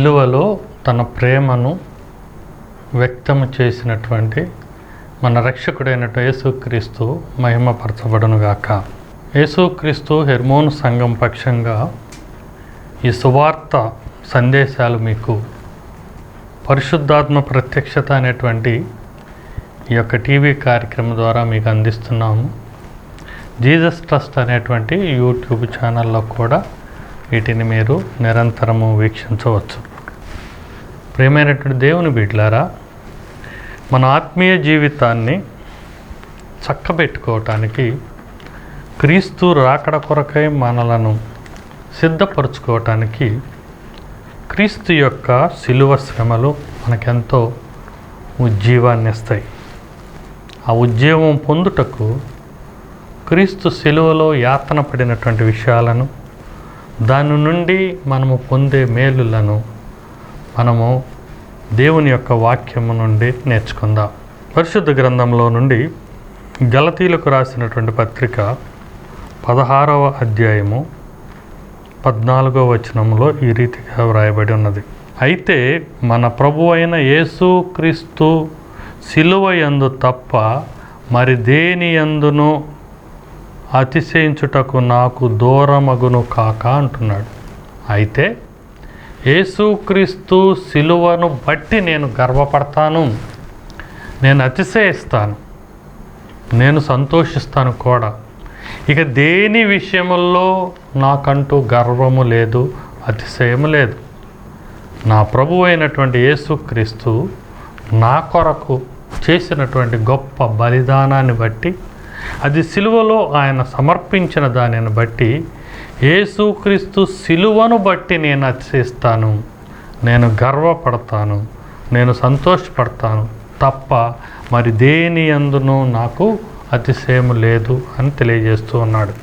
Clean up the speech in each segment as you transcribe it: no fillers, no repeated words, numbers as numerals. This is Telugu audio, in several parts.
సిలువలో తన ప్రేమను వ్యక్తం చేసినటువంటి మన రక్షకుడైనటువంటి యేసుక్రీస్తు మహిమపరచబడునుగాక. యేసుక్రీస్తు హెర్మోను సంఘం పక్షంగా ఈ సువార్త సందేశాలు మీకు పరిశుద్ధాత్మ ప్రత్యక్షత అనేటువంటి ఈ యొక్క టీవీ కార్యక్రమం ద్వారా మీకు అందిస్తున్నాము. జీసస్ ట్రస్ట్ అనేటువంటి యూట్యూబ్ ఛానల్లో కూడా వీటిని మీరు నిరంతరము వీక్షించవచ్చు. ప్రియమైనటువంటి దేవుని బిడ్డలారా, మన ఆత్మీయ జీవితాన్ని చక్కబెట్టుకోవటానికి క్రీస్తు రాకడ కొరకై మనలను సిద్ధపరచుకోవటానికి క్రీస్తు యొక్క శిలువ శ్రమలు మనకెంతో ఉజ్జీవాన్ని ఇస్తాయి. ఆ ఉజ్జీవం పొందుటకు క్రీస్తు శిలువలో యాతన పడినటువంటి విషయాలను, దాని నుండి మనము పొందే మేలులను మనము దేవుని యొక్క వాక్యము నుండి నేర్చుకుందాం. పరిశుద్ధ గ్రంథంలో నుండి గలతీలకు రాసినటువంటి పత్రిక 16వ అధ్యాయము 14వ వచనంలో ఈ రీతిగా వ్రాయబడి ఉన్నది. అయితే మన ప్రభు అయిన యేసుక్రీస్తు శిలువ యందు తప్ప మరి దేని యందును అతిశయించుటకు నాకు దూరమగును కాక అంటున్నాడు. అయితే యేసుక్రీస్తు శిలువను బట్టి నేను గర్వపడతాను, నేను అతిశయిస్తాను, నేను సంతోషిస్తాను కూడా. ఇక దేని విషయముల్లో నాకంటూ గర్వము లేదు, అతిశయము లేదు. నా ప్రభువు అయినటువంటి యేసుక్రీస్తు నా కొరకు చేసినటువంటి గొప్ప బలిదానాన్ని బట్టి, అది సిలువలో ఆయన సమర్పించిన దానిని బట్టి, యేసుక్రీస్తు సిలువను బట్టి నేను అతిశయిస్తాను, నేను గర్వపడతాను, నేను సంతోషపడతాను తప్ప మరి దేని యందునూ నాకు అతిశయము లేదు అని తెలియజేస్తూ ఉన్నాడు.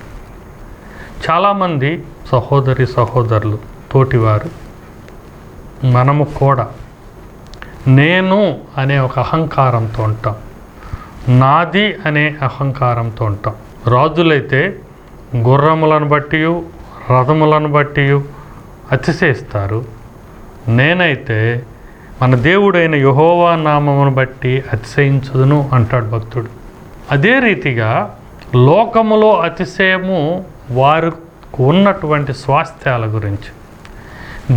చాలామంది సహోదరి సహోదరులు, తోటివారు, మనము కూడా నేను అనే ఒక అహంకారంతో ఉంటాం, నాది అనే అహంకారంతో ఉంటాం. రాజులైతే గుర్రములను బట్టి, రథములను బట్టి అతిశయిస్తారు. నేనైతే మన దేవుడైన యెహోవా నామమును బట్టి అతిశయించుదును అంటాడు భక్తుడు. అదే రీతిగా లోకములో అతిశయము వారికి ఉన్నటువంటి స్వాస్థ్యాల గురించి,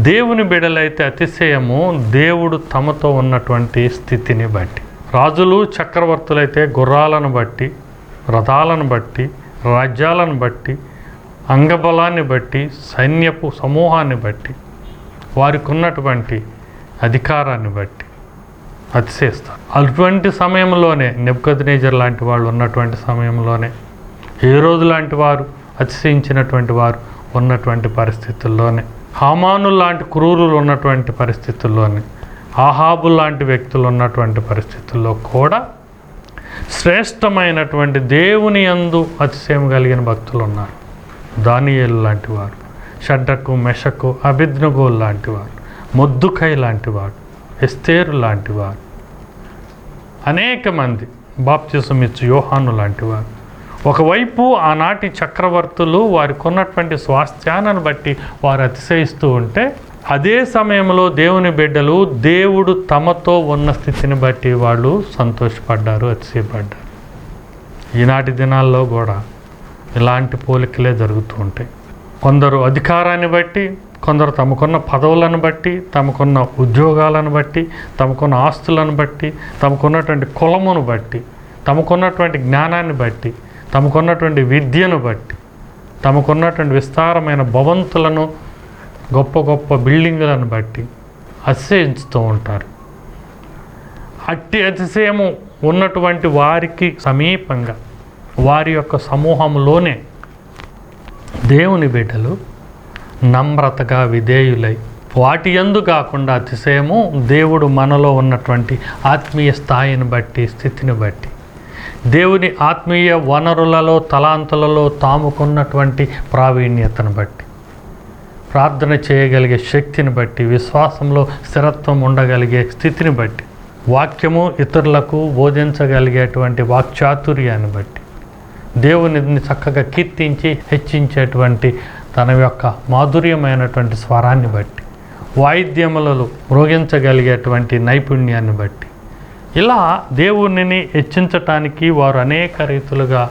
దేవుని బిడలైతే అతిశయము దేవుడు తమతో ఉన్నటువంటి స్థితిని బట్టి. రాజులు చక్రవర్తులైతే గుర్రాలను బట్టి, రథాలను బట్టి, రాజ్యాలను బట్టి, అంగబలాన్ని బట్టి, సైన్యపు సమూహాన్ని బట్టి, వారికి ఉన్నటువంటి అధికారాన్ని బట్టి అతిశయిస్తారు. అటువంటి సమయంలోనే నెబుకద్నెజర్ లాంటి వాళ్ళు ఉన్నటువంటి సమయంలోనే, హేరోదు లాంటి వారు అతిశయించినటువంటి వారు ఉన్నటువంటి పరిస్థితుల్లోనే, హామాను లాంటి క్రూరులు ఉన్నటువంటి పరిస్థితుల్లోనే, ఆహాబు లాంటి వ్యక్తులు ఉన్నటువంటి పరిస్థితుల్లో కూడా శ్రేష్టమైనటువంటి దేవుని యందు అతిశయం కలిగిన భక్తులు ఉన్నారు. దానియేలు లాంటి వారు, షడ్రకు, మెషకు, అబేద్నెగో లాంటి వారు, మొర్దెకై లాంటి వాడు, ఎస్తేరు లాంటి వారు, అనేక మంది, బాప్తిసం ఇచ్చు యోహాను లాంటి వారు. ఒకవైపు ఆనాటి చక్రవర్తులు వారికి ఉన్నటువంటి స్వాస్థ్యాన్ని బట్టి వారు అతిశయిస్తూ ఉంటే, అదే సమయంలో దేవుని బిడ్డలు దేవుడు తమతో ఉన్న స్థితిని బట్టి వాళ్ళు సంతోషపడ్డారు, అతిశయపడ్డారు. ఈనాటి దినాల్లో కూడా ఇలాంటి పోలికలే జరుగుతూ ఉంటాయి. కొందరు అధికారాన్ని బట్టి, కొందరు తమకున్న పదవులను బట్టి, తమకున్న ఉద్యోగాలను బట్టి, తమకున్న ఆస్తులను బట్టి, తమకున్నటువంటి కులమును బట్టి, తమకున్నటువంటి జ్ఞానాన్ని బట్టి, తమకున్నటువంటి విద్యను బట్టి, తమకున్నటువంటి విస్తారమైన భవంతులను, గొప్ప గొప్ప బిల్డింగులను బట్టి అతిశయించుతూ ఉంటారు. అట్టి అతిశయము ఉన్నటువంటి వారికి సమీపంగా, వారి యొక్క సమూహంలోనే దేవుని బిడ్డలు నమ్రతగా విధేయులై, వాటి యందు కాకుండా అతిశయము దేవుడు మనలో ఉన్నటువంటి ఆత్మీయ స్థాయిని బట్టి, స్థితిని బట్టి, దేవుని ఆత్మీయ వనరులలో, తలాంతులలో తాముకున్నటువంటి ప్రావీణ్యతను బట్టి, ప్రార్థన చేయగలిగే శక్తిని బట్టి, విశ్వాసంలో స్థిరత్వం ఉండగలిగే స్థితిని బట్టి, వాక్యము ఇతరులకు బోధించగలిగేటువంటి వాక్చాతుర్యాన్ని బట్టి, దేవునిని చక్కగా కీర్తించి హెచ్చించేటువంటి తన యొక్క మాధుర్యమైనటువంటి స్వరాన్ని బట్టి, వాయిద్యములలో మ్రోగించగలిగేటువంటి నైపుణ్యాన్ని బట్టి ఇలా దేవునిని హెచ్చించటానికి వారు అనేక రీతులుగా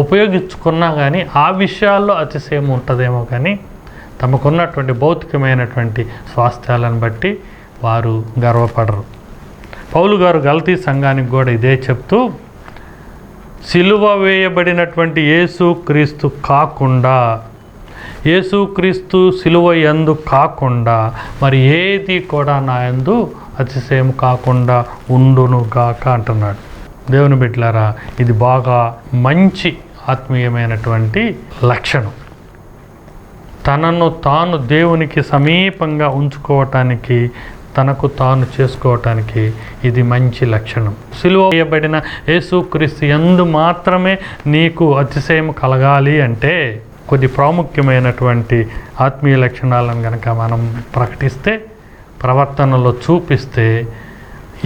ఉపయోగించుకున్నా కానీ ఆ విషయాల్లో అతిశయం ఉంటుందేమో కానీ తమకున్నటువంటి భౌతికమైనటువంటి స్వాస్థ్యాలను బట్టి వారు గర్వపడరు. పౌలు గారు గలతీ సంఘానికి కూడా ఇదే చెప్తూ, సిలువ వేయబడినటువంటి యేసుక్రీస్తు కాకుండా, యేసుక్రీస్తు సిలువ యందు కాకుండా మరి ఏది కూడా నా యందు అతిశయం కాకుండా ఉండునుగాక అంటున్నాడు. దేవుని బిడ్డలారా, ఇది బాగా మంచి ఆత్మీయమైనటువంటి లక్షణం. తనను తాను దేవునికి సమీపంగా ఉంచుకోవటానికి, తనకు తాను చేసుకోవటానికి ఇది మంచి లక్షణం. సిలువ వేయబడిన యేసుక్రీస్తు యందు మాత్రమే నీకు అతిశయం కలగాలి అంటే కొద్ది ప్రాముఖ్యమైనటువంటి ఆత్మీయ లక్షణాలను కనుక మనం ప్రకటిస్తే, ప్రవర్తనలో చూపిస్తే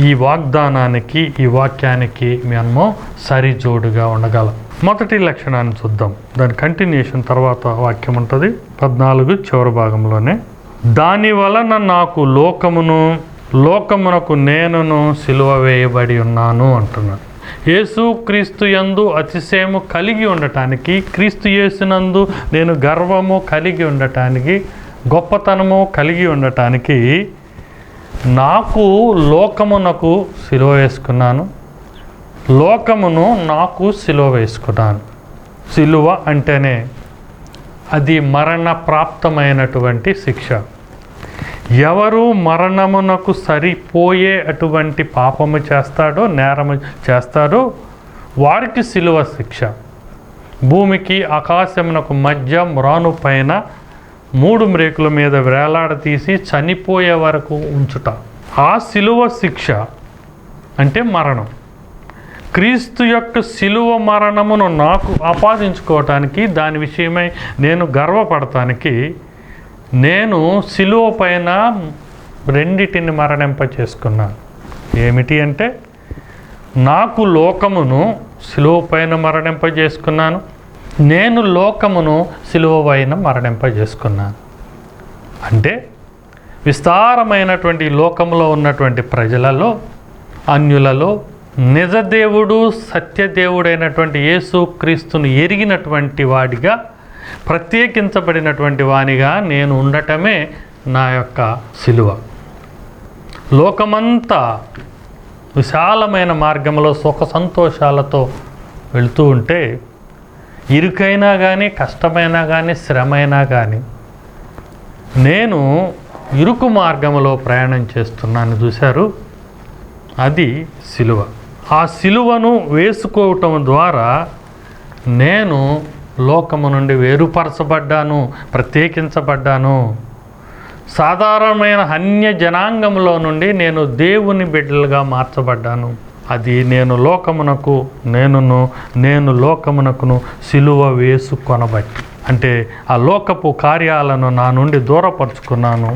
ఈ వాగ్దానానికి, ఈ వాక్యానికి మనము సరిజోడుగా ఉండగలం. మొదటి లక్షణాన్ని చూద్దాం. దాని కంటిన్యూషన్ తర్వాత వాక్యం ఉంటుంది 14 చివరి భాగంలోనే. దాని వలన నాకు లోకమునకు నేనును సిలువ వేయబడి ఉన్నాను అంటున్నాడు. యేసుక్రీస్తు యందు అతిశయము కలిగి ఉండటానికి, క్రీస్తు యేసునందు నేను గర్వము కలిగి ఉండటానికి, గొప్పతనము కలిగి ఉండటానికి నాకు లోకమునకు సిలువ వేసుకున్నాను, లోకమును నాకు సిలువ వేసుకున్నాను. సిలువ అంటేనే అది మరణప్రాప్తమైనటువంటి శిక్ష. ఎవరు మరణమునకు సరిపోయే అటువంటి పాపము చేస్తాడో, నేరము చేస్తాడో వారికి సిలువ శిక్ష. భూమికి ఆకాశమునకు మధ్య మ్రాను పైన 3 మ్రేకుల మీద వేలాడతీసి చనిపోయే వరకు ఉంచుట, ఆ సిలువ శిక్ష అంటే మరణం. క్రీస్తు యొక్క సిలువ మరణమును నాకు ఆపాదించుకోవటానికి, దాని విషయమై నేను గర్వపడటానికి నేను సిలువ పైన 2 మరణింప చేసుకున్నాను. ఏమిటి అంటే, నాకు లోకమును సిలువ పైన మరణింప చేసుకున్నాను, నేను లోకమును సిలువ పైన మరణింప చేసుకున్నాను. అంటే విస్తారమైనటువంటి లోకంలో ఉన్నటువంటి ప్రజలలో, అన్యులలో నిజదేవుడు, సత్యదేవుడైనటువంటి యేసుక్రీస్తును ఎరిగినటువంటి వాడిగా, ప్రత్యేకించబడినటువంటి వానిగా నేను ఉండటమే నా యొక్క సిలువ. లోకమంతా విశాలమైన మార్గంలో సుఖ సంతోషాలతో వెళుతూ ఉంటే, ఇరుకైనా కానీ, కష్టమైనా కానీ, శ్రమైనా కానీ, నేను ఇరుకు మార్గంలో ప్రయాణం చేస్తున్నాను చూశారు, అది సిలువ. ఆ సిలువను వేసుకోవటం ద్వారా నేను లోకము నుండి వేరుపరచబడ్డాను, ప్రత్యేకించబడ్డాను. సాధారణమైన అన్య జనాంగంలో నుండి నేను దేవుని బిడ్డలుగా మార్చబడ్డాను. అది నేను లోకమునకును సిలువ వేసుకొనబట్టి. అంటే ఆ లోకపు కార్యాలను నా నుండి దూరపరుచుకున్నాను,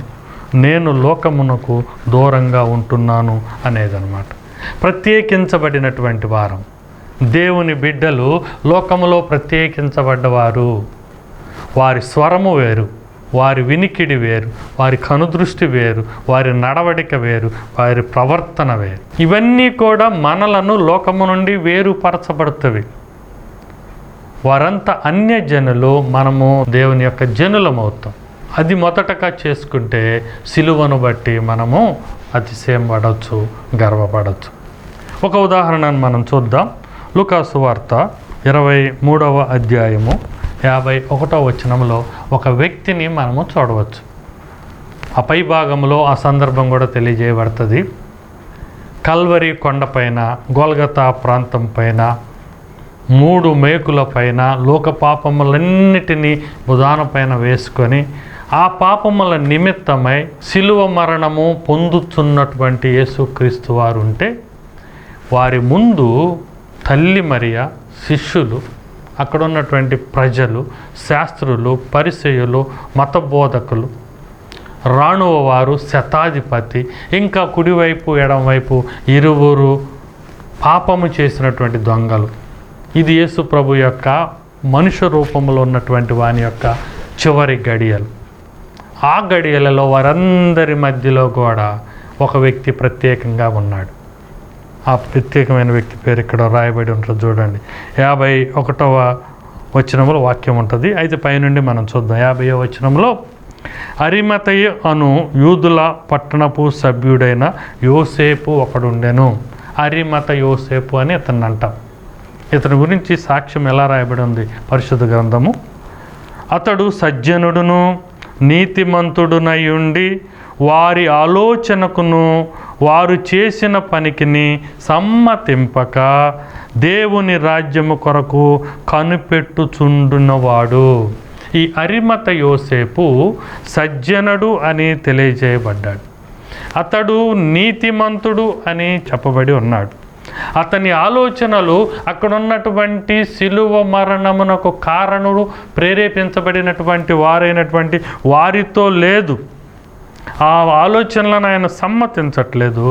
నేను లోకమునకు దూరంగా ఉంటున్నాను అనేదన్నమాట. ప్రత్యేకించబడినటువంటి వారం, దేవుని బిడ్డలు లోకములో ప్రత్యేకించబడ్డవారు. వారి స్వరము వేరు, వారి వినికిడి వేరు, వారి కనుదృష్టి వేరు, వారి నడవడిక వేరు, వారి ప్రవర్తన వేరు. ఇవన్నీ కూడా మనలను లోకము నుండి వేరుపరచబడుతవి. వారంతా అన్యజనులు, మనము దేవుని యొక్క జనులమవుతాం. అది మొదటగా చేసుకుంటే సిలువను బట్టి మనము అతిశయం పడవచ్చు, గర్వపడవచ్చు. ఒక ఉదాహరణను మనం చూద్దాం. లూకాసు వార్త 23వ అధ్యాయము 51వ వచనంలో ఒక వ్యక్తిని మనము చూడవచ్చు. ఆ పై భాగంలో ఆ సందర్భం కూడా తెలియజేయబడుతుంది. కల్వరి కొండపైన, గొల్గతా ప్రాంతం పైన 3 మేకుల పైన లోక పాపములన్నిటినీ భుజాన పైన వేసుకొని ఆ పాపముల నిమిత్తమై సిలువ మరణము పొందుతున్నటువంటి యేసుక్రీస్తు వారు ఉంటే, వారి ముందు తల్లి మరియ, శిష్యులు, అక్కడ ఉన్నటువంటి ప్రజలు, శాస్త్రులు, పరిసయ్యులు, మతబోధకులు, రాణువ వారు, శతాధిపతి, ఇంకా కుడివైపు ఎడమవైపు 2 పాపము చేసినటువంటి దొంగలు. ఇది యేసు ప్రభు యొక్క మనుష్య రూపంలో ఉన్నటువంటి వాని యొక్క చివరి గడియలు. ఆ గడియలలో వారందరి మధ్యలో కూడా ఒక వ్యక్తి ప్రత్యేకంగా ఉన్నాడు. ఆ ప్రత్యేకమైన వ్యక్తి పేరు ఇక్కడ రాయబడి ఉంటుంది చూడండి. 51వ వచనంలో వాక్యం ఉంటుంది. అయితే పైనుండి మనం చూద్దాం. 50వ వచనంలో, అరిమతయి అను యూదుల పట్టణపు సభ్యుడైన యోసేపు ఒకడుండెను. అరిమత యోసేపు అని ఇతన్ని అంటాం. ఇతని గురించి సాక్ష్యం ఎలా రాయబడి ఉంది పరిశుద్ధ గ్రంథము. అతడు సజ్జనుడును నీతిమంతుడునై ఉండి వారి ఆలోచనకును వారు చేసిన పనికిని సమ్మతింపక దేవుని రాజ్యము కొరకు కనిపెట్టుచుండున్నవాడు. ఈ అరిమత యోసేపు సజ్జనుడు అని తెలియజేయబడ్డాడు. అతడు నీతిమంతుడు అని చెప్పబడి ఉన్నాడు. అతని ఆలోచనలు అక్కడ ఉన్నటువంటి శిలువ మరణమునకు కారణుడు ప్రేరేపించబడినటువంటి వారైనటువంటి వారితో లేదు. ఆ ఆలోచనలను ఆయన సమ్మతించట్లేదు.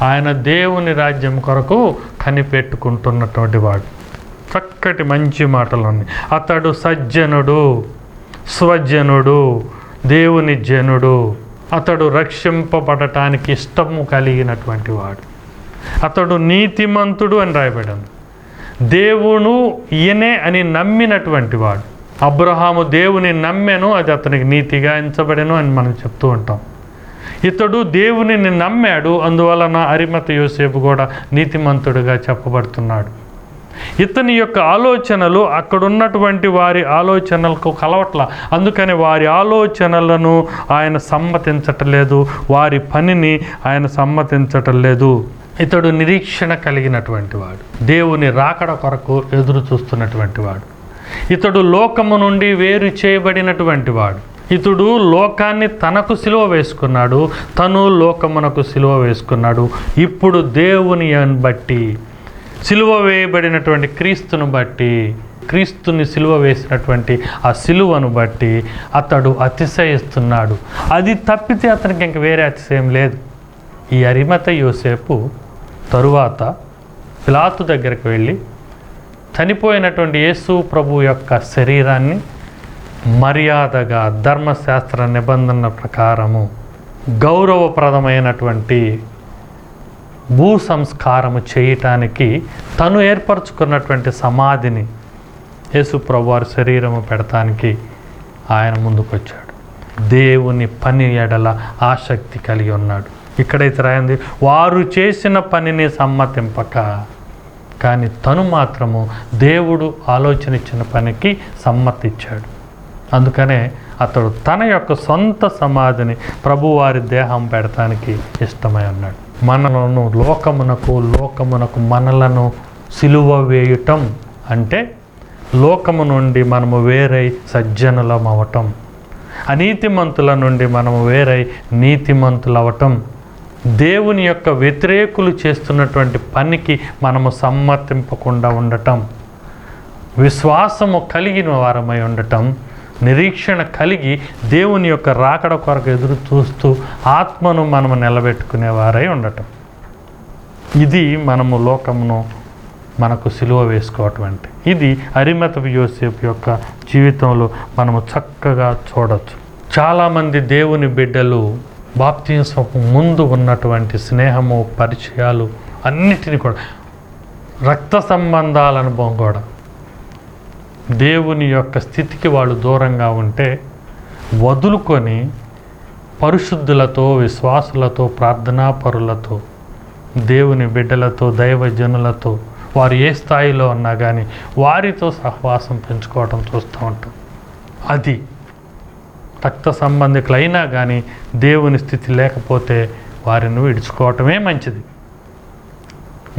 ఆయన దేవుని రాజ్యం కొరకు కనిపెట్టుకుంటున్నటువంటి వాడు. చక్కటి మంచి మాటలు ఉన్నాయి. అతడు సజ్జనుడు, స్వజనుడు, దేవుని జనుడు. అతడు రక్షింపబడటానికి ఇష్టము కలిగినటువంటి వాడు. అతడు నీతిమంతుడు అని రాయబడింది. దేవుడు ఈయనే అని నమ్మినటువంటి వాడు. అబ్రహాము దేవుని నమ్మెను, అది అతనికి నీతిగా ఎంచబడెను అని మనం చెప్తూ ఉంటాం. ఇతడు దేవునిని నమ్మాడు, అందువలన అరిమత యోసేపు కూడా నీతిమంతుడుగా చెప్పబడుతున్నాడు. ఇతని యొక్క ఆలోచనలు అక్కడున్నటువంటి వారి ఆలోచనలకు కలవట్ల. అందుకని వారి ఆలోచనలను ఆయన సమ్మతించటలేదు, వారి పనిని ఆయన సమ్మతించటలేదు. ఇతడు నిరీక్షణ కలిగినటువంటి వాడు, దేవుని రాకడ కొరకు ఎదురు చూస్తున్నటువంటి వాడు. ఇతడు లోకము నుండి వేరు చేయబడినటువంటి వాడు. ఇతడు లోకాన్ని తనకు సిలువ వేసుకున్నాడు, తను లోకమునకు సిలువ వేసుకున్నాడు. ఇప్పుడు దేవుని బట్టి, సిలువ వేయబడినటువంటి క్రీస్తును బట్టి, క్రీస్తుని సిలువ వేసినటువంటి ఆ సిలువను బట్టి అతడు అతిశయిస్తున్నాడు. అది తప్పితే అతనికి ఇంక వేరే అతిశయం లేదు. ఈ అరిమత యోసేపు తరువాత పిలాతు దగ్గరికి వెళ్ళి చనిపోయినటువంటి యేసు ప్రభు యొక్క శరీరాన్ని మర్యాదగా ధర్మశాస్త్ర నిబంధన ప్రకారము గౌరవప్రదమైనటువంటి భూ సంస్కారము చేయటానికి తను ఏర్పరచుకున్నటువంటి సమాధిని యేసు ప్రభు వారి శరీరము పెడతానికి ఆయన ముందుకొచ్చాడు. దేవుని పని ఎడల ఆసక్తి కలిగి ఉన్నాడు. ఇక్కడైతే రాయింది, వారు చేసిన పనిని సమ్మతింపక, కానీ తను మాత్రము దేవుడు ఆలోచన ఇచ్చిన పనికి సమ్మతిచ్చాడు. అందుకనే అతడు తన యొక్క సొంత సమాధిని ప్రభువారి దేహం పెడతానికి ఇష్టమై ఉన్నాడు. మనలను లోకమునకు మనలను సిలువ వేయటం అంటే లోకము నుండి మనము వేరై సజ్జనులం అవటం, అనీతిమంతుల నుండి మనము వేరై నీతిమంతులవటం, దేవుని యొక్క వ్యతిరేకులు చేస్తున్నటువంటి పనికి మనము సమ్మతింపకుండా ఉండటం, విశ్వాసము కలిగిన వారమై ఉండటం, నిరీక్షణ కలిగి దేవుని యొక్క రాకడ కొరకు ఎదురు చూస్తూ ఆత్మను మనము నిలబెట్టుకునేవారై ఉండటం. ఇది మనము లోకమును మనకు సిలువ వేసుకోవటం అంటే. ఇది అరిమత యోసేపు యొక్క జీవితంలో మనము చక్కగా చూడవచ్చు. చాలామంది దేవుని బిడ్డలు బాప్తిస్మకు ముందు ఉన్నటువంటి స్నేహము, పరిచయాలు అన్నిటినీ కూడా, రక్త సంబంధాల అనుభవం కూడా, దేవుని యొక్క స్థితికి వాళ్ళు దూరంగా ఉంటే వదులుకొని పరిశుద్ధులతో, విశ్వాసులతో, ప్రార్థనాపరులతో, దేవుని బిడ్డలతో, దైవజనులతో, వారు ఏ స్థాయిలో ఉన్నా కానీ వారితో సహవాసం పెంచుకోవటం చూస్తూ ఉంటాం. అది రక్త సంబంధికులైనా కానీ దేవుని స్థితి లేకపోతే వారిని విడుచుకోవటమే మంచిది.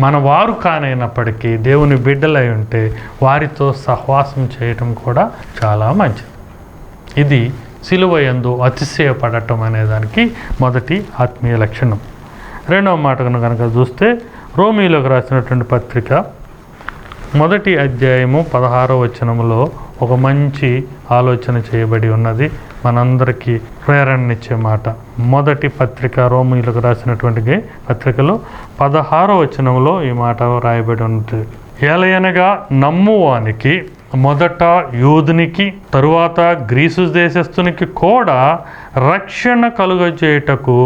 మన వారు కానైనప్పటికీ దేవుని బిడ్డలై ఉంటే వారితో సహవాసం చేయటం కూడా చాలా మంచిది. ఇది సిలువ యందు అతిశయపడటం అనేదానికి మొదటి ఆత్మీయ లక్షణం. రెండవ మాటను కనుక చూస్తే రోమీయులకు రాసినటువంటి పత్రిక 1వ అధ్యాయము 16వ వచనములో ఒక మంచి ఆలోచన చేయబడి ఉన్నది, మనందరికీ ప్రేరణనిచ్చే మాట. మొదటి పత్రిక రోమీయులకు రాసినటువంటి పత్రికలో 16వ వచనంలో ఈ మాట రాయబడి ఉంటుంది. ఎలయనగా నమ్మువానికి మొదట యూదునికి, తరువాత గ్రీసు దేశస్థునికి కూడా రక్షణ కలుగజేయుటకు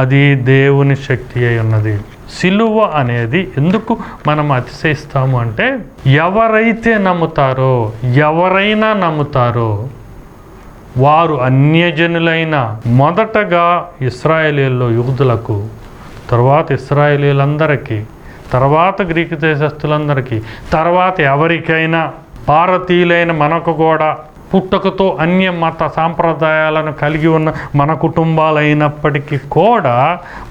అది దేవుని శక్తి అయి ఉన్నది. సిలువ అనేది ఎందుకు మనం అతిశయిస్తాము అంటే, ఎవరైనా నమ్ముతారో వారు అన్యజనులైన, మొదటగా ఇశ్రాయేలీయుల్లో యూదులకు, తర్వాత ఇశ్రాయేలీయులందరికీ, తర్వాత గ్రీకు దేశస్తులందరికీ, తర్వాత ఎవరికైనా, భారతీయులైన మనకు కూడా, పుట్టుకతో అన్య మత సాంప్రదాయాలను కలిగి ఉన్న మన కుటుంబాలైనప్పటికీ కూడా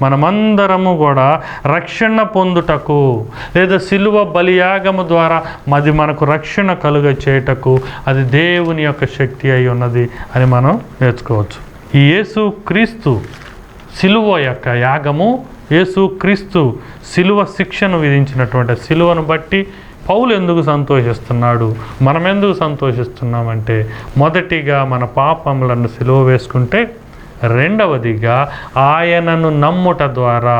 మనమందరము కూడా రక్షణ పొందుటకు, లేదా సిలువ బలియాగము ద్వారా మనకు రక్షణ కలుగ చేయుటకు అది దేవుని యొక్క శక్తి అయి ఉన్నది అని మనం నేర్చుకోవచ్చు. ఈ యేసు క్రీస్తు సిలువ యొక్క యాగము, యేసు క్రీస్తు సిలువ శిక్షను విధించినటువంటి సిలువను బట్టి పౌలు ఎందుకు సంతోషిస్తున్నాడు, మనం ఎందుకు సంతోషిస్తున్నామంటే, మొదటిగా మన పాపములను సిలువ వేసుకుంటే, రెండవదిగా ఆయనను నమ్ముట ద్వారా,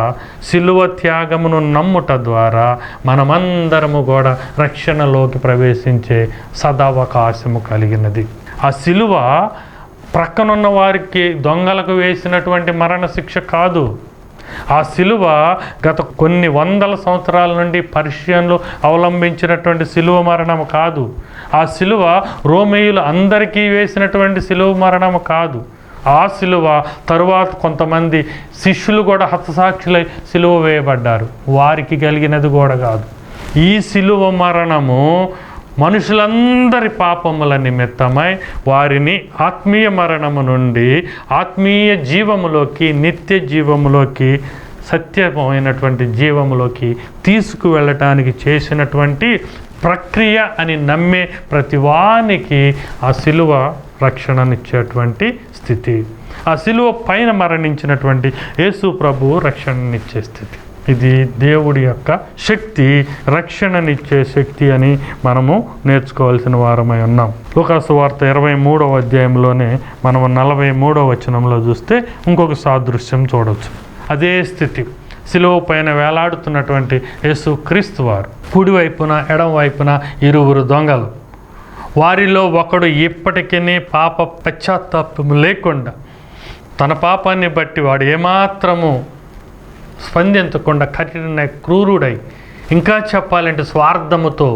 సిలువ త్యాగమును నమ్ముట ద్వారా మనమందరము కూడా రక్షణలోకి ప్రవేశించే సదవకాశము కలిగినది. ఆ సిలువ ప్రక్కనున్న వారికి, దొంగలకు వేసినటువంటి మరణశిక్ష కాదు. ఆ సిలువ గత కొన్ని వందల సంవత్సరాల నుండి పర్షియన్లు అవలంబించినటువంటి సిలువ మరణము కాదు. ఆ సిలువ రోమేయులు అందరికీ వేసినటువంటి సిలువ మరణము కాదు. ఆ సిలువ తరువాత కొంతమంది శిష్యులు కూడా హతసాక్షులై సిలువ వేయబడ్డారు, వారికి కలిగినది కూడా కాదు. ఈ సిలువ మరణము మనుషులందరి పాపముల నిమిత్తమై వారిని ఆత్మీయ మరణము నుండి ఆత్మీయ జీవములోకి, నిత్య జీవములోకి, సత్యమైనటువంటి జీవములోకి తీసుకువెళ్ళటానికి చేసినటువంటి ప్రక్రియ అని నమ్మే ప్రతివానికి ఆ సిలువ రక్షణనిచ్చేటువంటి స్థితి. ఆ సిలువ పైన మరణించినటువంటి యేసు ప్రభువు రక్షణనిచ్చే స్థితి. ఇది దేవుడి యొక్క శక్తి, రక్షణనిచ్చే శక్తి అని మనము నేర్చుకోవాల్సిన వారమై ఉన్నాం. లూకాసు సువార్త 23వ అధ్యాయంలోనే మనం 43వ వచనంలో చూస్తే ఇంకొక సాదృశ్యం చూడవచ్చు. అదే స్థితి, సిలువ పైన వేలాడుతున్నటువంటి యేసు క్రీస్తు వారు, కుడివైపున ఎడమవైపున ఇరువురు దొంగలు. వారిలో ఒకడు ఇప్పటికీ పాప పశ్చాత్తాపము లేకుండా, తన పాపాన్ని బట్టి వాడు ఏమాత్రము స్పందించకుండా కఠిన క్రూరుడై, ఇంకా చెప్పాలంటే స్వార్థముతో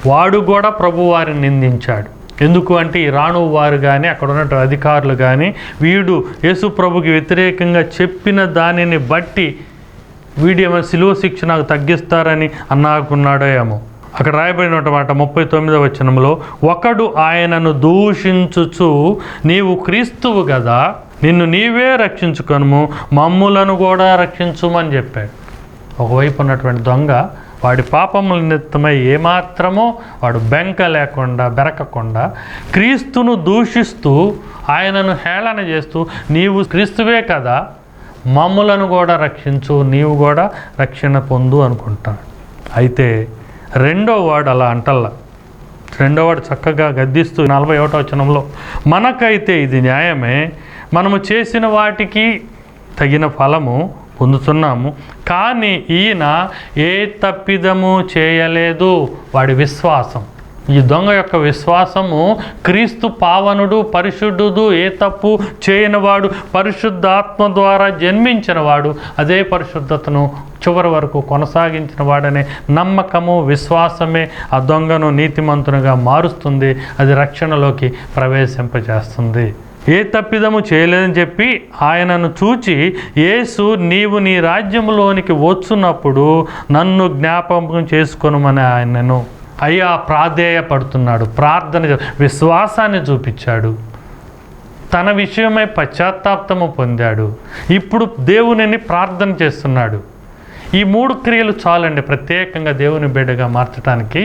వాడు కూడా ప్రభువారిని నిందించాడు. ఎందుకు అంటే, ఈ రాణు వారు కానీ అక్కడ ఉన్నటువంటి అధికారులు కానీ వీడు యేసు ప్రభుకి వ్యతిరేకంగా చెప్పిన దానిని బట్టి వీడేమో సిలువ శిక్ష నాకు తగ్గిస్తారని అనుకున్నాడో ఏమో. అక్కడ రాయబడినటువంటి 39వ వచనంలో, ఒకడు ఆయనను దూషించుచు, నీవు క్రీస్తువు కదా, నిన్ను నీవే రక్షించుకొనుము, మమ్ములను కూడా రక్షించుమని చెప్పాడు. ఒకవైపు ఉన్నటువంటి దొంగ వాడి పాపముల నిమిత్తమై ఏమాత్రమో వాడు బెరకకుండా క్రీస్తును దూషిస్తూ, ఆయనను హేళన చేస్తూ, నీవు క్రీస్తువే కదా, మమ్ములను కూడా రక్షించు, నీవు కూడా రక్షణ పొందు అనుకుంటాడు. అయితే రెండో వాడు అలా అంటల్లా. రెండో వాడు చక్కగా గద్దిస్తూ 41వ వచనంలో, మనకైతే ఇది న్యాయమే, మనము చేసిన వాటికి తగిన ఫలము పొందుతున్నాము, కానీ ఈయన ఏ తప్పిదము చేయలేదు. వాడి విశ్వాసం, ఈ దొంగ యొక్క విశ్వాసము, క్రీస్తు పావనుడు, పరిశుద్ధుడు, ఏ తప్పు చేయనివాడు, పరిశుద్ధాత్మ ద్వారా జన్మించిన వాడు, అదే పరిశుద్ధతను చివరి వరకు కొనసాగించిన వాడనే నమ్మకము, విశ్వాసమే ఆ దొంగను నీతిమంతునిగా మారుస్తుంది. అది రక్షణలోకి ప్రవేశింపజేస్తుంది. ఏ తప్పిదము చేయలేదని చెప్పి ఆయనను చూచి, యేసు నీవు నీ రాజ్యములోనికి వచ్చున్నప్పుడు నన్ను జ్ఞాపకం చేసుకొనుమని ఆయనను అయ్యా ప్రాధేయపడుతున్నాడు. ప్రార్థన, విశ్వాసాన్ని చూపించాడు, తన విషయమై పశ్చాత్తాపము పొందాడు. ఇప్పుడు దేవునిని ప్రార్థన చేస్తున్నాడు. ఈ 3 క్రియలు చాలండి ప్రత్యేకంగా దేవుని బిడ్డగా మార్చడానికి.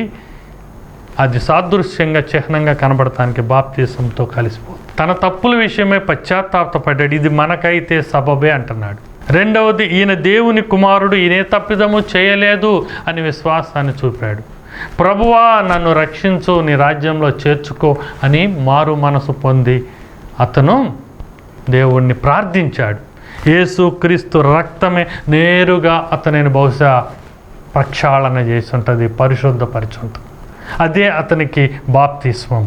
అది సాదృశ్యంగా, చిహ్నంగా కనబడటానికి బాప్తీసంతో కలిసిపోతుంది. తన తప్పుల విషయమై పశ్చాత్తాపపడ్డాడు. ఇది మనకైతే సబబే అంటున్నాడు. రెండవది, ఈయన దేవుని కుమారుడు, ఈయన తప్పిదము చేయలేదు అని విశ్వాసాన్ని చూపాడు. ప్రభువా నన్ను రక్షించు, నీ రాజ్యంలో చేర్చుకో అని మారు మనసు పొంది అతను దేవుణ్ణి ప్రార్థించాడు. యేసు క్రీస్తు రక్తమే నేరుగా అతనిని బహుశా ప్రక్షాళన చేసి ఉంటుంది, పరిశుద్ధపరిచి ఉంటుంది. అదే అతనికి బాప్తిస్మం.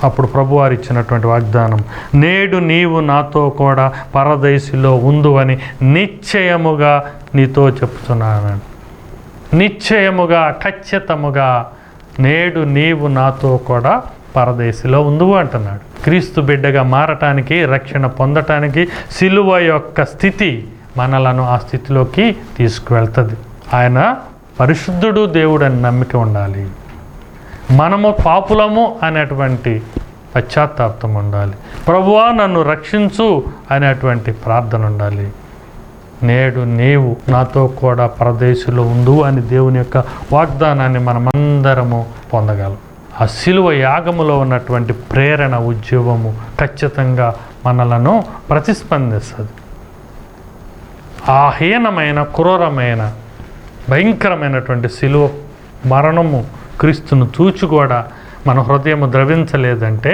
అప్పుడు ప్రభువారు ఇచ్చినటువంటి వాగ్దానం, నేడు నీవు నాతో కూడా పరదేశిలో ఉందువని నిశ్చయముగా నీతో చెప్తున్నాను. నిశ్చయముగా, ఖచ్చితముగా నేడు నీవు నాతో కూడా పరదేశిలో ఉందువు అంటున్నాడు. క్రీస్తు బిడ్డగా మారటానికి, రక్షణ పొందటానికి సిలువ యొక్క స్థితి మనలను ఆ స్థితిలోకి తీసుకువెళ్తుంది. ఆయన పరిశుద్ధుడు, దేవుడు అని నమ్మిక ఉండాలి. మనము పాపులము అనేటువంటి పశ్చాత్తాపం ఉండాలి. ప్రభువా నన్ను రక్షించు అనేటువంటి ప్రార్థన ఉండాలి. నేడు నీవు నాతో కూడా పరదేశులో ఉండు అని దేవుని యొక్క వాగ్దానాన్ని మనమందరము పొందగలం. ఆ శిలువ యాగములో ఉన్నటువంటి ప్రేరణ, ఉద్యోగము ఖచ్చితంగా మనలను ప్రతిస్పందిస్తుంది. ఆ హీనమైన, క్రూరమైన, భయంకరమైనటువంటి శిలువ మరణము క్రీస్తును చూచి కూడా మన హృదయము ద్రవించలేదంటే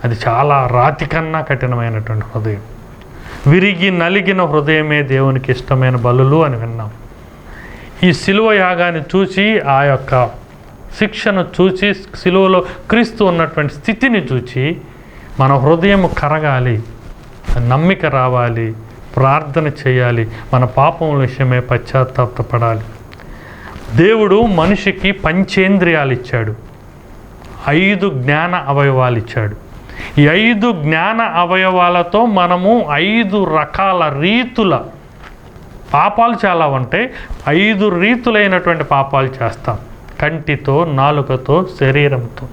అది చాలా రాతి కన్నా కఠినమైనటువంటి హృదయం. విరిగి నలిగిన హృదయమే దేవునికి ఇష్టమైన బలులు అని విన్నాం. ఈ శిలువ యాగాన్ని చూసి, ఆ యొక్క శిక్షను చూసి, శిలువలో క్రీస్తు ఉన్నటువంటి స్థితిని చూచి మన హృదయం కరగాలి, నమ్మిక రావాలి, ప్రార్థన చేయాలి, మన పాపం విషయమే పశ్చాత్తాపపడాలి. దేవుడు మనిషికి పంచేంద్రియాలు ఇచ్చాడు, 5 జ్ఞాన అవయవాలు ఇచ్చాడు. ఈ 5 జ్ఞాన అవయవాలతో మనము 5 రకాల రీతుల పాపాలు చాలా ఉంటాయి. 5 రీతులైనటువంటి పాపాలు చేస్తాం. కంటితో, నాలుకతో, శరీరంతో,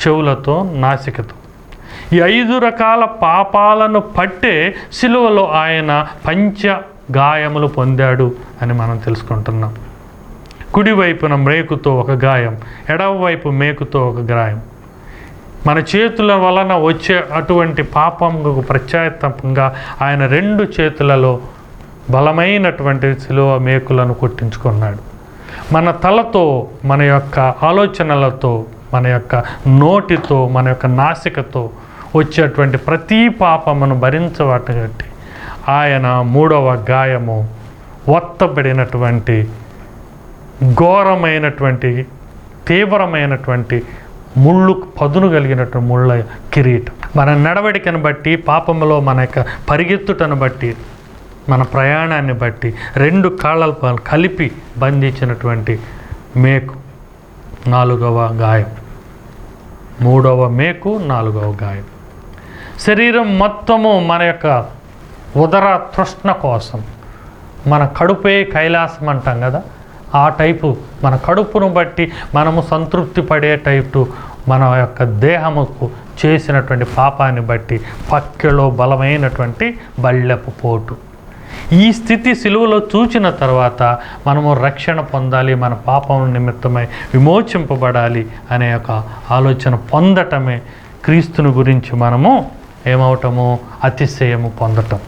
చెవులతో, నాసికతో. ఈ 5 రకాల పాపాలను పట్టే సిలువలో ఆయన పంచ గాయములు పొందాడు అని మనం తెలుసుకుంటున్నాం. కుడివైపున మేకుతో ఒక గాయం, ఎడమవైపు మేకుతో ఒక గాయం. మన చేతుల వలన వచ్చే అటువంటి పాపంకు ప్రత్యాత్మకంగా ఆయన 2 చేతులలో బలమైనటువంటి శిలువ మేకులను కొట్టించుకున్నాడు. మన తలతో, మన యొక్క ఆలోచనలతో, మన యొక్క నోటితో, మన యొక్క నాసికతో వచ్చేటువంటి ప్రతి పాపమును భరించబట్టి ఆయన 3వ గాయము ఒత్తబడినటువంటి ఘోరమైనటువంటి, తీవ్రమైనటువంటి ముళ్ళు, పదును కలిగినటువంటి ముళ్ళ కిరీటం. మన నడవడికను బట్టి, పాపములో మన యొక్క పరిగెత్తుటను బట్టి, మన ప్రయాణాన్ని బట్టి 2 కాళ్ళ కలిపి బంధించినటువంటి మేకు 4వ గాయం. 3వ మేకు, 4వ గాయం. శరీరం మొత్తము మన యొక్క ఉదర తృష్ణ కోసం, మన కడుపే కైలాసం అంటాం కదా, ఆ టైపు మన కడుపును బట్టి మనము సంతృప్తి పడే టైపు మన యొక్క దేహముకు చేసినటువంటి పాపాన్ని బట్టి పక్కెలో బలమైనటువంటి బళ్ళెపు పోటు. ఈ స్థితి సిలువలో చూచిన తర్వాత మనము రక్షణ పొందాలి, మన పాపం నిమిత్తమై విమోచింపబడాలి అనే ఒక ఆలోచన పొందటమే క్రీస్తుని గురించి మనము ఏమవటము, అతిశయము పొందటం.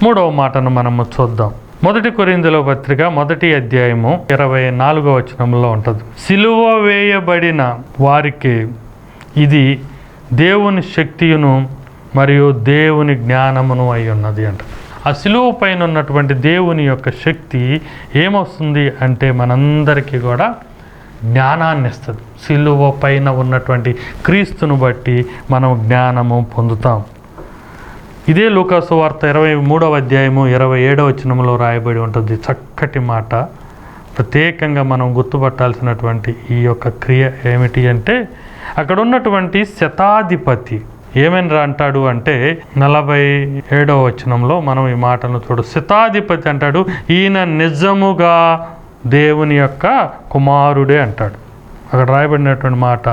3వ మాటను మనము చూద్దాం. 1 కొరింథీయుల పత్రిక 1వ అధ్యాయము 24వ వచనంలో ఉంటుంది. సిలువ వేయబడిన వారికి ఇది దేవుని శక్తియును మరియు దేవుని జ్ఞానమును అయి ఉన్నది అంట. ఆ సిలువ పైన ఉన్నటువంటి దేవుని యొక్క శక్తి ఏమొస్తుంది అంటే మనందరికీ కూడా జ్ఞానాన్ని ఇస్తుంది. సిలువ పైన ఉన్నటువంటి క్రీస్తును బట్టి మనం జ్ఞానము పొందుతాం. ఇదే లూకాసు వార్త 23వ అధ్యాయము 27వ వచనంలో రాయబడి ఉంటుంది. చక్కటి మాట. ప్రత్యేకంగా మనం గుర్తుపట్టాల్సినటువంటి ఈ యొక్క క్రియ ఏమిటి అంటే, అక్కడ ఉన్నటువంటి శతాధిపతి ఏమని అంటాడు అంటే 47వ వచనంలో మనం ఈ మాటను చూడు. శతాధిపతి అంటాడు, ఈయన నిజముగా దేవుని యొక్క కుమారుడే అంటాడు. అక్కడ రాయబడినటువంటి మాట,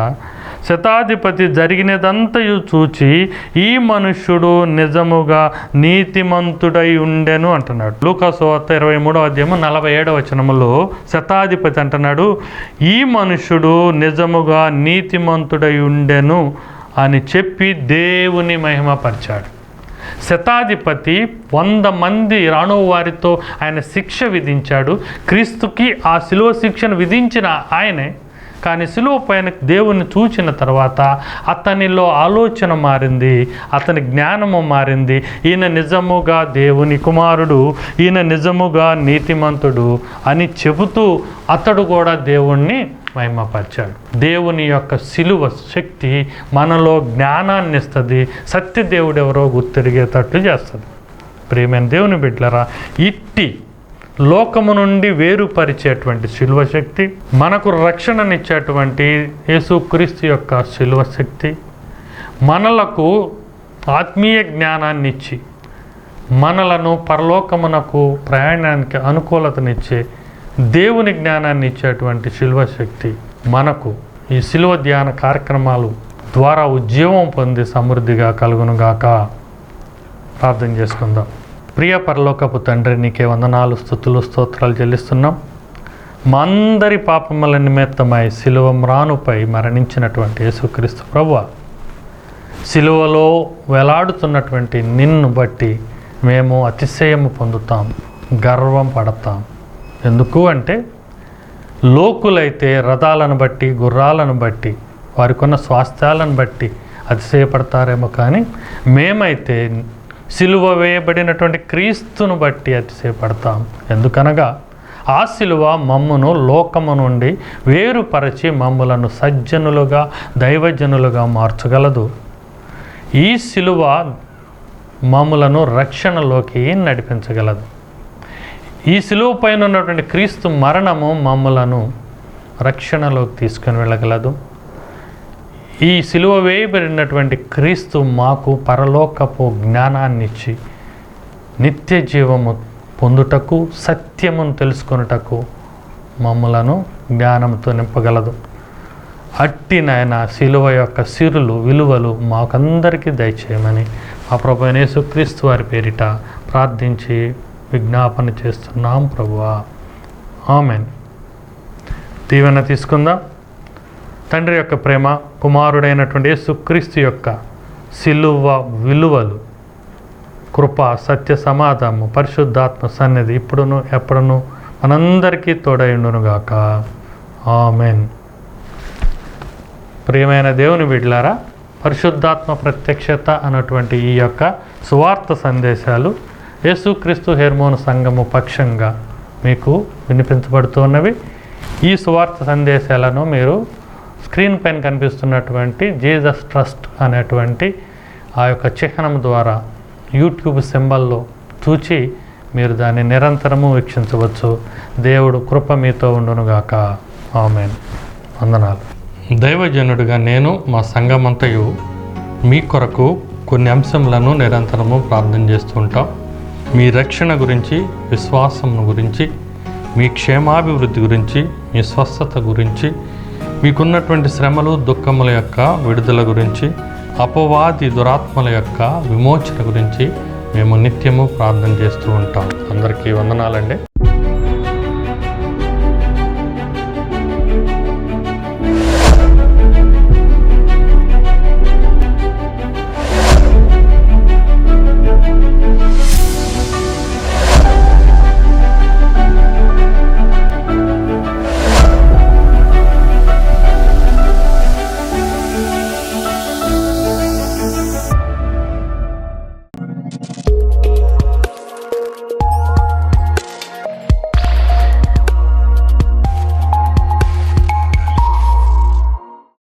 శతాధిపతి జరిగినదంతయు చూచి ఈ మనుష్యుడు నిజముగా నీతిమంతుడై ఉండెను అంటున్నాడు. లూకాసు వార్త 23వ అధ్యాయము 47వ వచనములో శతాధిపతి అంటున్నాడు, ఈ మనుష్యుడు నిజముగా నీతిమంతుడై ఉండెను అని చెప్పి దేవుని మహిమపరిచాడు. శతాధిపతి 100 మంది రాణువు వారితో ఆయన శిక్ష విధించాడు. క్రీస్తుకి ఆ శిలువ శిక్షను విధించిన ఆయనే. కానీ శిలువ పైన దేవుని చూచిన తర్వాత అతనిలో ఆలోచన మారింది, అతని జ్ఞానము మారింది. ఈయన నిజముగా దేవుని కుమారుడు, ఈయన నిజముగా నీతిమంతుడు అని చెబుతూ అతడు కూడా దేవుణ్ణి మహిమపరిచాడు. దేవుని యొక్క శిలువ శక్తి మనలో జ్ఞానాన్ని ఇస్తుంది, సత్యదేవుడు ఎవరో గుర్తిరిగేటట్లు చేస్తుంది. ప్రియమైన దేవుని బిడ్డలారా, ఇట్టి లోకము నుండి వేరుపరిచేటువంటి శిలువ శక్తి, మనకు రక్షణనిచ్చేటువంటి యేసుక్రీస్తు యొక్క శిలువ శక్తి, మనలకు ఆత్మీయ జ్ఞానాన్ని ఇచ్చి మనలను పరలోకమునకు ప్రయాణానికి అనుకూలతనిచ్చే దేవుని జ్ఞానాన్ని ఇచ్చేటువంటి శిలువ శక్తి మనకు ఈ శిలువ ధ్యాన కార్యక్రమాలు ద్వారా ఉజ్జీవం పొంది సమృద్ధిగా కలుగునుగాక. ప్రార్థన చేసుకుందాం. ప్రియ పరలోకపు తండ్రి, నీకే వందనాలు, స్తుతులు, స్తోత్రాలు చెల్లిస్తున్నాం. మా అందరి పాపముల నిమిత్తమై శిలువ మ్రానుపై మరణించినటువంటి యేసుక్రీస్తు ప్రభువా, శిలువలో వేలాడుతున్నటువంటి నిన్ను బట్టి మేము అతిశయము పొందుతాం, గర్వం పడతాం. ఎందుకు అంటే లోకులైతే రథాలను బట్టి, గుర్రాలను బట్టి, వారికున్న స్వాస్థ్యాలను బట్టి అతిశయపడతారేమో, కానీ మేమైతే సిలువ వేయబడినటువంటి క్రీస్తును బట్టి అతిశయపడతాం. ఎందుకనగా ఆ సిలువ మమ్మును లోకము నుండి వేరుపరచి మమ్ములను సజ్జనులుగా, దైవజనులుగా మార్చగలదు. ఈ సిలువ మమ్ములను రక్షణలోకి నడిపించగలదు. ఈ సిలువ పైన ఉన్నటువంటి క్రీస్తు మరణము మమ్ములను రక్షణలోకి తీసుకొని వెళ్ళగలదు. ఈ సిలువ వేయబడినటువంటి క్రీస్తు మాకు పరలోకపు జ్ఞానాన్ని ఇచ్చి నిత్య జీవము పొందుటకు, సత్యమును తెలుసుకొనుటకు మమ్ములను జ్ఞానంతో నింపగలదు. అట్టి నాయన సిలువ యొక్క సిరులు, విలువలు మాకందరికీ దయచేయమని మా ప్రభు యేసుక్రీస్తు వారి పేరిట ప్రార్థించి విజ్ఞాపన చేస్తున్నాం ప్రభువా. ఆమెన్. దీవెన తీసుకుందాం. తండ్రి యొక్క ప్రేమ, కుమారుడైనటువంటి యేసుక్రీస్తు యొక్క సిలువ విలువలు, కృప, సత్య, సమాధానము, పరిశుద్ధాత్మ సన్నిధి ఇప్పుడును ఎప్పుడును మనందరికీ తోడైండునుగాక. ఆమెన్. ప్రియమైన దేవుని బిడ్డలారా, పరిశుద్ధాత్మ ప్రత్యక్షత అన్నటువంటి ఈ యొక్క సువార్త సందేశాలు యేసుక్రీస్తు హెర్మోన్ సంఘము పక్షంగా మీకు వినిపించబడుతున్నవి. ఈ సువార్త సందేశాలను మీరు స్క్రీన్ పైన కనిపిస్తున్నటువంటి జీసస్ ట్రస్ట్ అనేటువంటి ఆ యొక్క చిహ్నం ద్వారా యూట్యూబ్ సింబల్లో చూచి మీరు దాన్ని నిరంతరము వీక్షించవచ్చు. దేవుడు కృప మీతో ఉండునుగాక. ఆమెన్. వందనాలు. దైవజనుడిగా నేను, మా సంఘమంతయు మీ కొరకు కొన్ని అంశములను నిరంతరము ప్రార్థన చేస్తూ ఉంటాం. మీ రక్షణ గురించి, విశ్వాసం గురించి, మీ క్షేమాభివృద్ధి గురించి, మీ స్వస్థత గురించి, మీకున్నటువంటి శ్రమలు, దుఃఖముల యొక్క విడుదల గురించి, అపవాది దురాత్మల యొక్క విమోచన గురించి మేము నిత్యము ప్రార్థన చేస్తూ ఉంటాం. అందరికీ వందనాలండి.